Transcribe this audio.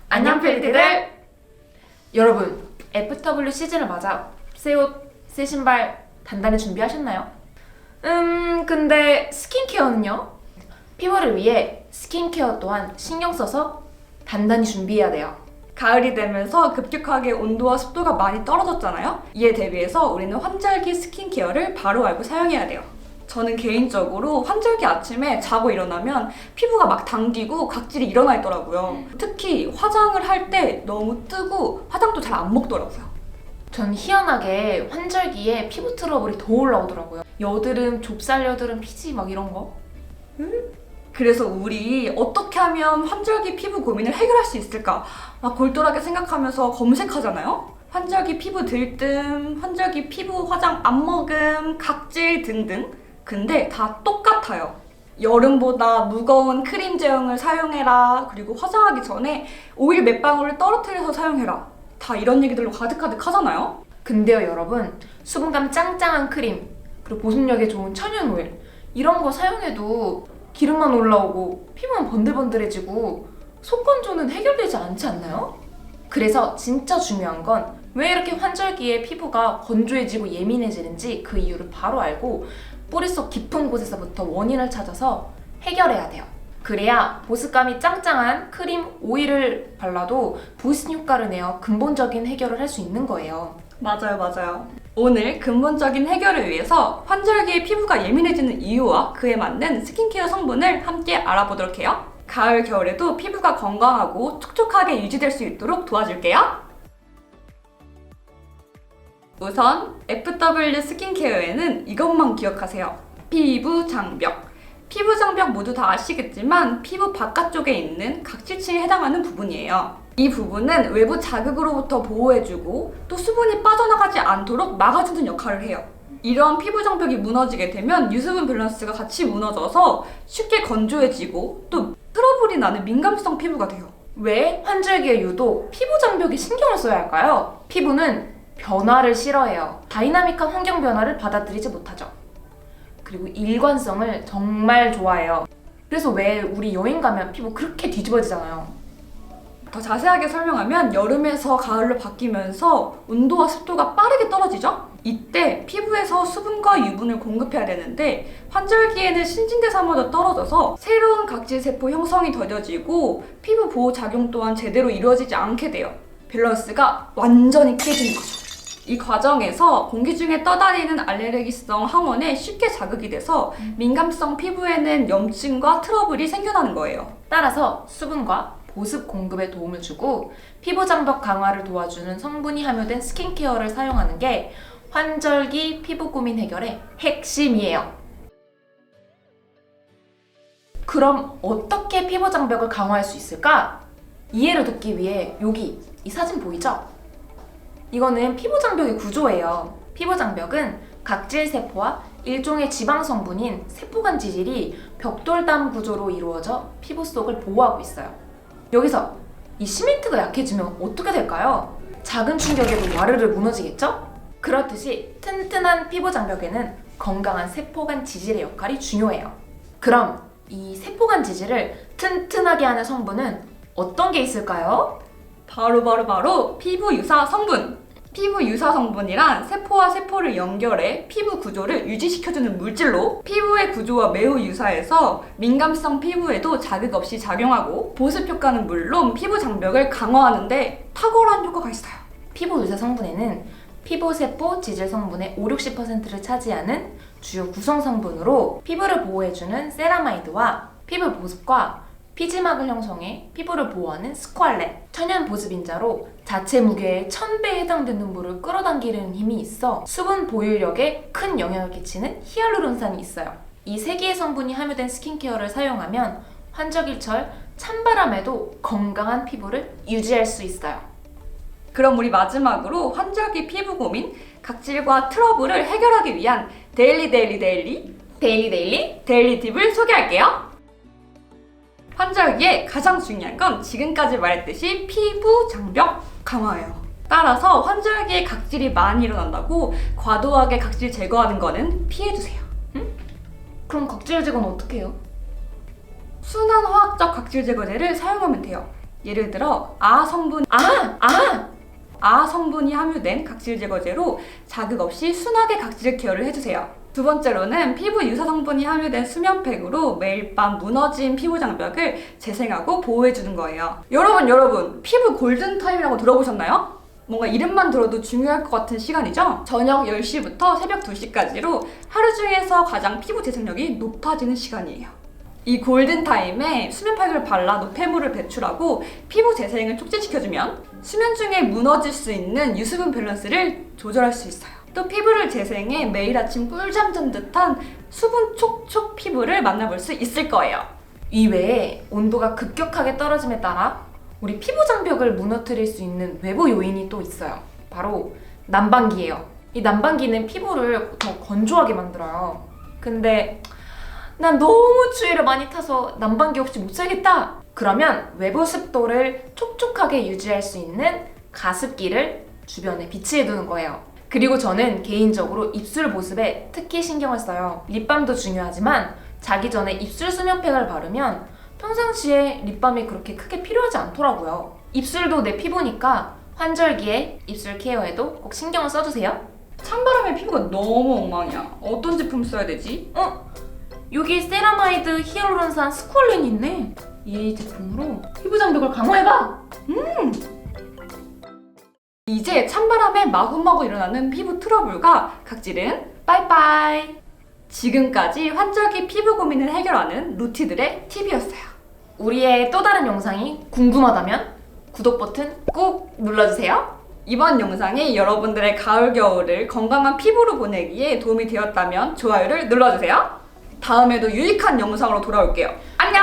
안녕 펠리들! 여러분, FW 시즌을 맞아 새 옷, 새 신발 단단히 준비하셨나요? 근데 스킨케어는요? 피부를 위해 스킨케어 또한 신경 써서 단단히 준비해야 돼요. 가을이 되면서 급격하게 온도와 습도가 많이 떨어졌잖아요? 이에 대비해서 우리는 환절기 스킨케어를 바로 알고 사용해야 돼요. 저는 개인적으로 환절기 아침에 자고 일어나면 피부가 막 당기고 각질이 일어나 있더라고요. 특히 화장을 할 때 너무 뜨고 화장도 잘 안 먹더라고요. 전 희한하게 환절기에 피부 트러블이 더 올라오더라고요. 여드름, 좁쌀 여드름, 피지 막 이런 거. 그래서 우리 어떻게 하면 환절기 피부 고민을 해결할 수 있을까? 막 골똘하게 생각하면서 검색하잖아요? 환절기 피부 들뜸, 환절기 피부 화장 안 먹음, 각질 등등. 근데 다 똑같아요. 여름보다 무거운 크림 제형을 사용해라. 그리고 화장하기 전에 오일 몇 방울을 떨어뜨려서 사용해라. 다 이런 얘기들로 가득가득 하잖아요? 근데요 여러분, 수분감 짱짱한 크림, 그리고 보습력에 좋은 천연 오일 이런 거 사용해도 기름만 올라오고 피부는 번들번들해지고 속 건조는 해결되지 않지 않나요? 그래서 진짜 중요한 건 왜 이렇게 환절기에 피부가 건조해지고 예민해지는지 그 이유를 바로 알고 뿌리속 깊은 곳에서부터 원인을 찾아서 해결해야 돼요. 그래야 보습감이 짱짱한 크림, 오일을 발라도 부신 효과를 내어 근본적인 해결을 할 수 있는 거예요. 맞아요. 오늘 근본적인 해결을 위해서 환절기에 피부가 예민해지는 이유와 그에 맞는 스킨케어 성분을 함께 알아보도록 해요. 가을, 겨울에도 피부가 건강하고 촉촉하게 유지될 수 있도록 도와줄게요. 우선 FW 스킨케어에는 이것만 기억하세요. 피부 장벽. 피부 장벽 모두 다 아시겠지만 피부 바깥쪽에 있는 각질층에 해당하는 부분이에요. 이 부분은 외부 자극으로부터 보호해주고 또 수분이 빠져나가지 않도록 막아주는 역할을 해요. 이러한 피부 장벽이 무너지게 되면 유수분 밸런스가 같이 무너져서 쉽게 건조해지고 또 트러블이 나는 민감성 피부가 돼요. 왜 환절기에 유독 피부 장벽에 신경을 써야 할까요? 피부는 변화를 싫어해요. 다이나믹한 환경 변화를 받아들이지 못하죠. 그리고 일관성을 정말 좋아해요. 그래서 왜 우리 여행 가면 피부 그렇게 뒤집어지잖아요. 더 자세하게 설명하면 여름에서 가을로 바뀌면서 온도와 습도가 빠르게 떨어지죠? 이때 피부에서 수분과 유분을 공급해야 되는데 환절기에는 신진대사마저 떨어져서 새로운 각질세포 형성이 더뎌지고 피부 보호 작용 또한 제대로 이루어지지 않게 돼요. 밸런스가 완전히 깨지는 거죠. 이 과정에서 공기 중에 떠다니는 알레르기성 항원에 쉽게 자극이 돼서 민감성 피부에는 염증과 트러블이 생겨나는 거예요. 따라서 수분과 보습 공급에 도움을 주고 피부 장벽 강화를 도와주는 성분이 함유된 스킨케어를 사용하는 게 환절기 피부 고민 해결의 핵심이에요. 그럼 어떻게 피부 장벽을 강화할 수 있을까? 이해를 돕기 위해 여기 이 사진 보이죠? 이거는 피부 장벽의 구조예요. 피부 장벽은 각질 세포와 일종의 지방 성분인 세포간 지질이 벽돌담 구조로 이루어져 피부 속을 보호하고 있어요. 여기서 이 시멘트가 약해지면 어떻게 될까요? 작은 충격에도 와르르 무너지겠죠? 그렇듯이 튼튼한 피부 장벽에는 건강한 세포간 지질의 역할이 중요해요. 그럼 이 세포간 지질을 튼튼하게 하는 성분은 어떤 게 있을까요? 바로 피부 유사 성분! 피부 유사 성분이란 세포와 세포를 연결해 피부 구조를 유지시켜주는 물질로 피부의 구조와 매우 유사해서 민감성 피부에도 자극 없이 작용하고 보습 효과는 물론 피부 장벽을 강화하는데 탁월한 효과가 있어요. 피부 유사 성분에는 피부 세포 지질 성분의 50~60%를 차지하는 주요 구성 성분으로 피부를 보호해주는 세라마이드와 피부 보습과 피지막을 형성해 피부를 보호하는 스퀄렛, 천연 보습인자로 자체 무게의 1000배에 해당되는 물을 끌어당기는 힘이 있어 수분 보유력에 큰 영향을 끼치는 히알루론산이 있어요. 이 세 개의 성분이 함유된 스킨케어를 사용하면 환절기철 찬바람에도 건강한 피부를 유지할 수 있어요. 그럼 우리 마지막으로 환절기 피부 고민, 각질과 트러블을 해결하기 위한 데일리 팁을 소개할게요. 환절기에 가장 중요한 건 지금까지 말했듯이 피부 장벽 강화예요. 따라서 환절기에 각질이 많이 일어난다고 과도하게 각질 제거하는 거는 피해주세요. 그럼 각질 제거는 어떻게 해요? 순한 화학적 각질 제거제를 사용하면 돼요. 예를 들어 아 성분이 함유된 각질 제거제로 자극 없이 순하게 각질 케어를 해주세요. 두 번째로는 피부 유사 성분이 함유된 수면팩으로 매일 밤 무너진 피부 장벽을 재생하고 보호해주는 거예요. 여러분 피부 골든타임이라고 들어보셨나요? 뭔가 이름만 들어도 중요할 것 같은 시간이죠? 저녁 10시부터 새벽 2시까지로 하루 중에서 가장 피부 재생력이 높아지는 시간이에요. 이 골든타임에 수면팩을 발라 노폐물을 배출하고 피부 재생을 촉진시켜주면 수면 중에 무너질 수 있는 유수분 밸런스를 조절할 수 있어요. 또 피부를 재생해 매일 아침 꿀잠 잔 듯한 수분 촉촉 피부를 만나볼 수 있을 거예요. 이외에 온도가 급격하게 떨어짐에 따라 우리 피부 장벽을 무너뜨릴 수 있는 외부 요인이 또 있어요. 바로 난방기예요. 이 난방기는 피부를 더 건조하게 만들어요. 근데 난 너무 추위를 많이 타서 난방기 없이 못 살겠다! 그러면 외부 습도를 촉촉하게 유지할 수 있는 가습기를 주변에 비치해 두는 거예요. 그리고 저는 개인적으로 입술 보습에 특히 신경을 써요. 립밤도 중요하지만 자기 전에 입술 수면팩을 바르면 평상시에 립밤이 그렇게 크게 필요하지 않더라고요. 입술도 내 피부니까 환절기에 입술 케어에도 꼭 신경을 써주세요. 찬바람에 피부가 너무 엉망이야. 어떤 제품 써야 되지? 여기 세라마이드 히알루론산 스콜린이 있네. 이 제품으로 피부 장벽을 강화해봐! 이제 찬바람에 마구마구 일어나는 피부 트러블과 각질은 빠이빠이! 지금까지 환절기 피부 고민을 해결하는 루티들의 팁이었어요. 우리의 또 다른 영상이 궁금하다면 구독 버튼 꾹 눌러주세요. 이번 영상이 여러분들의 가을 겨울을 건강한 피부로 보내기에 도움이 되었다면 좋아요를 눌러주세요. 다음에도 유익한 영상으로 돌아올게요. 안녕!